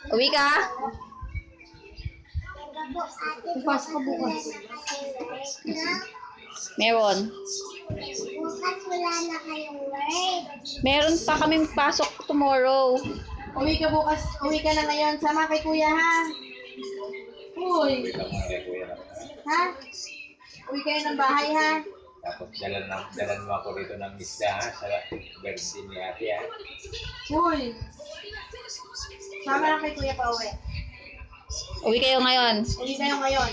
Uwi ka? Ipasok ko bukas. Meron. Bukas wala na kayong work. Meron pa kaming pasok tomorrow. Uwi ka bukas. Uwi ka na ngayon. Sama kay kuya, ha? Uy. Ha? Uwi kayo ng bahay, ha? Tapos dalan mo ako rito ng isda ha, sa birthday ni ate ha. Uy. Sama lang kay kuya pa uwi. Uwi kayo ngayon. Uwi kayo ngayon.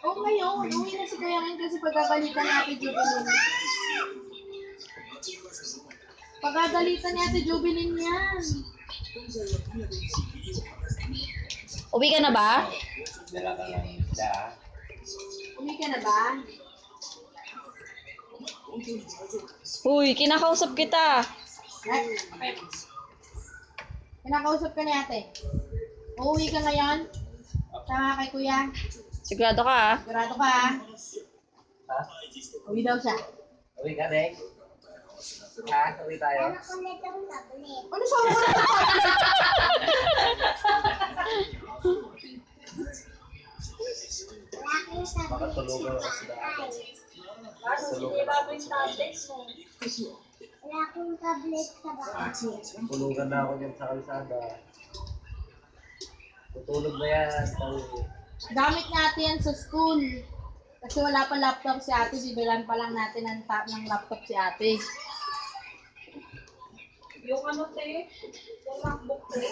Oo, ngayon. Uwi na si kuya ngayon kasi pagkagalitan ni ate Jubilin. Pagkagalitan ni ate Jubilin yan. Uwi ka na ba? Dala ka ng isda ha. Uwi ka na ba? Uy, kinakausap kita. Kinakausap ka ni ate. Uuwi ka ngayon? Sama kay kuya. Sigurado ka ah. Sigurado ka, ha? Ha? Uwi daw siya. Uwi ka, Dek? Ha? Uwi tayo? Ano ko na itong tablet? Ano sa ako na Wala akong tablet. Makatulugan ako sa daan. Tulugan ako sa tablet. Wala akong tablet sa bahay. Tulugan na ako dyan sa kalsada. Tutulog na yan. Gamit natin yan sa school. Kasi wala pa laptop si ate. Bibilan pa lang natin ng laptop si ate. Yung ano te, yung MacBook te.